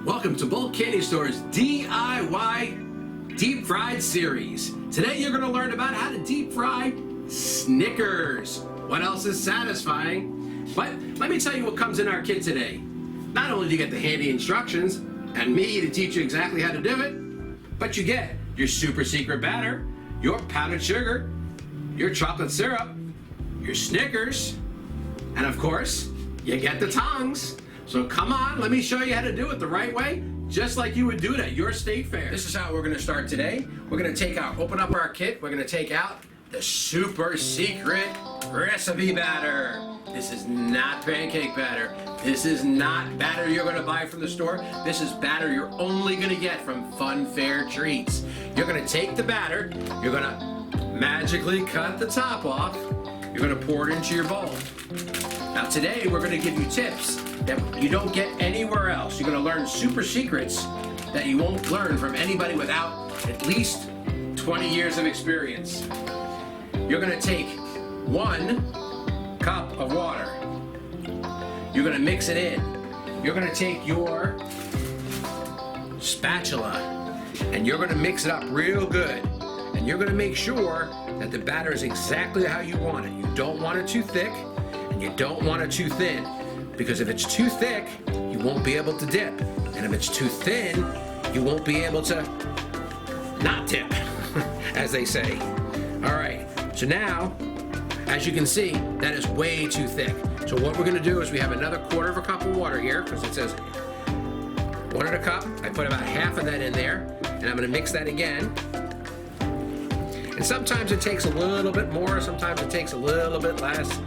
Welcome to Bulk Candy Store's DIY Deep Fried Series. Today you're going to learn about how to deep fry Snickers. What else is satisfying? But let me tell you what comes in our kit today. Not only do you get the handy instructions and me to teach you exactly how to do it, but you get your super secret batter, your powdered sugar, your chocolate syrup, your Snickers, and of course, you get the tongs. So come on, let me show you how to do it the right way, just like you would do it at your state fair. This is how we're going to start today. We're going to open up our kit. We're going to take out the super secret recipe batter. This is not pancake batter. This is not batter you're going to buy from the store. This is batter you're only going to get from Fun Fair Treats. You're going to take the batter. You're going to magically cut the top off. You're going to pour it into your bowl. Now today we're going to give you tips that you don't get anywhere else. You're going to learn super secrets that you won't learn from anybody without at least 20 years of experience. You're going to take 1 cup of water. You're going to mix it in. You're going to take your spatula and you're going to mix it up real good. And you're going to make sure that the batter is exactly how you want it. You don't want it too thick and you don't want it too thin. Because if it's too thick, you won't be able to dip. And if it's too thin, you won't be able to not dip, as they say. All right, so now, as you can see, that is way too thick. So what we're gonna do is we have another 1/4 cup of water here, because it says 1 cup. I put about half of that in there, and I'm gonna mix that again. And sometimes it takes a little bit more, sometimes it takes a little bit less.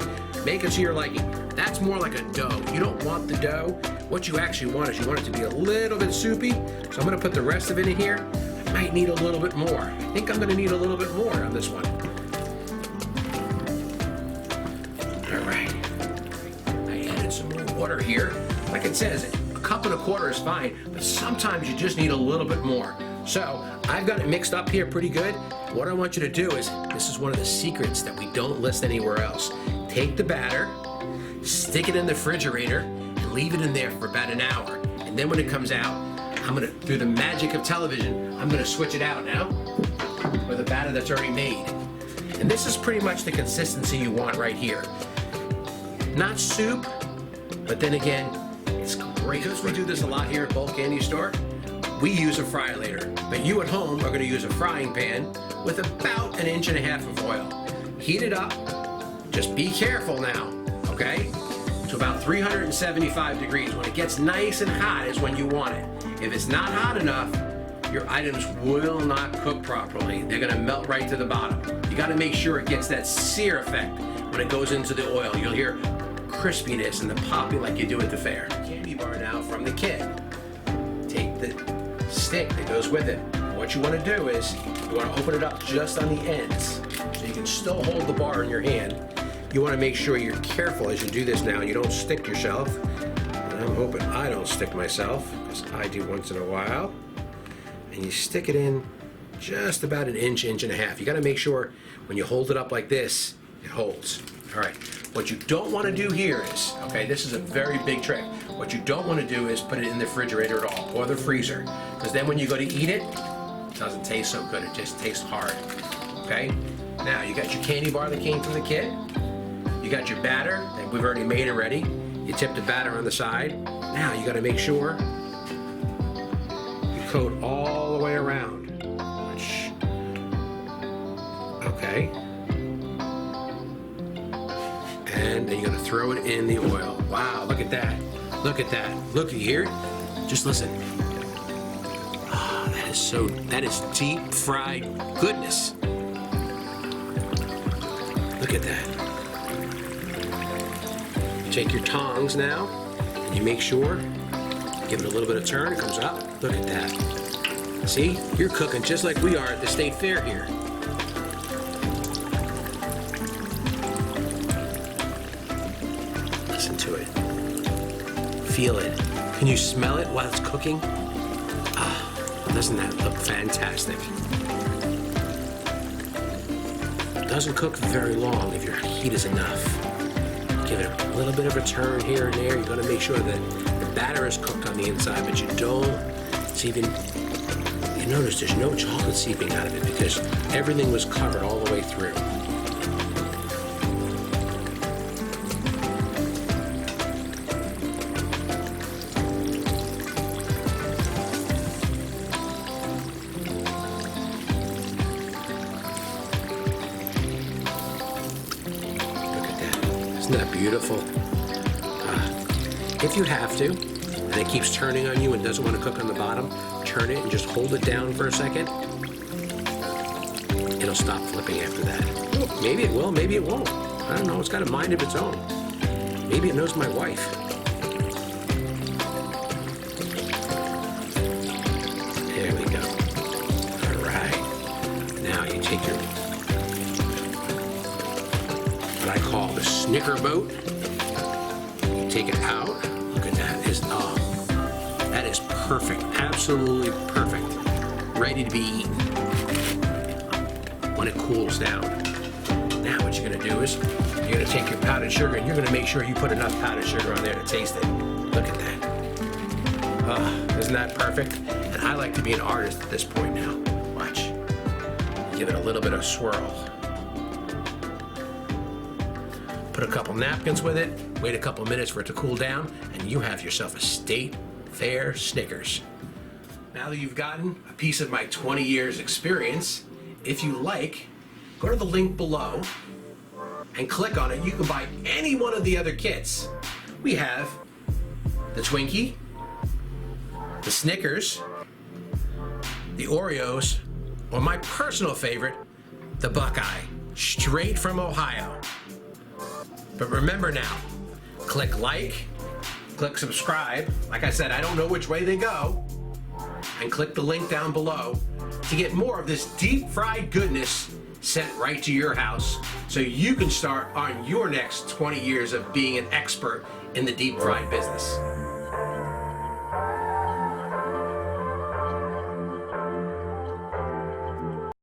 Make it to your liking. That's more like a dough. You don't want the dough. What you actually want is you want it to be a little bit soupy. So I'm gonna put the rest of it in here. I might need a little bit more. I think I'm gonna need a little bit more on this one. All right. I added some more water here. Like it says, 1 1/4 cups is fine, but sometimes you just need a little bit more. So I've got it mixed up here pretty good. What I want you to do is, this is one of the secrets that we don't list anywhere else. Take the batter, stick it in the refrigerator, and leave it in there for about an hour. And then when it comes out, through the magic of television, I'm gonna switch it out now with a batter that's already made. And this is pretty much the consistency you want right here. Not soup, but then again, it's great. Because we do this a lot here at Bulk Candy Store, we use a fry-later. But you at home are gonna use a frying pan with about 1.5 inches of oil. Heat it up. Just be careful now, okay? So about 375 degrees. When it gets nice and hot is when you want it. If it's not hot enough, your items will not cook properly. They're gonna melt right to the bottom. You gotta make sure it gets that sear effect when it goes into the oil. You'll hear crispiness and the popping like you do at the fair. Candy bar now from the kit. Take the stick that goes with it. What you wanna do is, you wanna open it up just on the ends so you can still hold the bar in your hand. You want to make sure you're careful as you do this now and you don't stick yourself. And I'm hoping I don't stick myself, because I do once in a while. And you stick it in just about 1 inch, 1.5 inches. You got to make sure when you hold it up like this, it holds. All right, what you don't want to do here is, okay, this is a very big trick. What you don't want to do is put it in the refrigerator at all, or the freezer. Because then when you go to eat it, it doesn't taste so good, it just tastes hard. Okay, now you got your candy bar that came from the kit. You got your batter that we've already made already. You tip the batter on the side. Now you got to make sure you coat all the way around. Okay. And then you're going to throw it in the oil. Wow, look at that. Look at that. Look, you hear it? Just listen. Ah, that is deep fried goodness. Look at that. Take your tongs now, and you make sure, give it a little bit of turn, it comes up. Look at that. See, you're cooking just like we are at the state fair here. Listen to it. Feel it. Can you smell it while it's cooking? Ah, doesn't that look fantastic? It doesn't cook very long if your heat is enough. Give it a little bit of a turn here and there. You're going to make sure that the batter is cooked on the inside, but you don't. It's even, you notice there's no chocolate seeping out of it because everything was covered all the way through. Isn't that beautiful? If you have to, and it keeps turning on you and doesn't want to cook on the bottom, turn it and just hold it down for a second. It'll stop flipping after that. Maybe it will, maybe it won't. I don't know, it's got a mind of its own. Maybe it knows my wife. There we go. All right. Now you take your what I call the Snicker boat. You take it out. Look at that. That is perfect. Absolutely perfect. Ready to be eaten when it cools down. Now what you're going to do is you're going to take your powdered sugar and you're going to make sure you put enough powdered sugar on there to taste it. Look at that. Isn't that perfect? And I like to be an artist at this point now. Watch. Give it a little bit of swirl. Put a couple napkins with it, wait a couple minutes for it to cool down, and you have yourself a State Fair Snickers. Now that you've gotten a piece of my 20 years experience, if you like, go to the link below and click on it. You can buy any one of the other kits. We have the Twinkie, the Snickers, the Oreos, or my personal favorite, the Buckeye, straight from Ohio. But remember now, click like, click subscribe. Like I said, I don't know which way they go. And click the link down below to get more of this deep fried goodness sent right to your house so you can start on your next 20 years of being an expert in the deep fried business.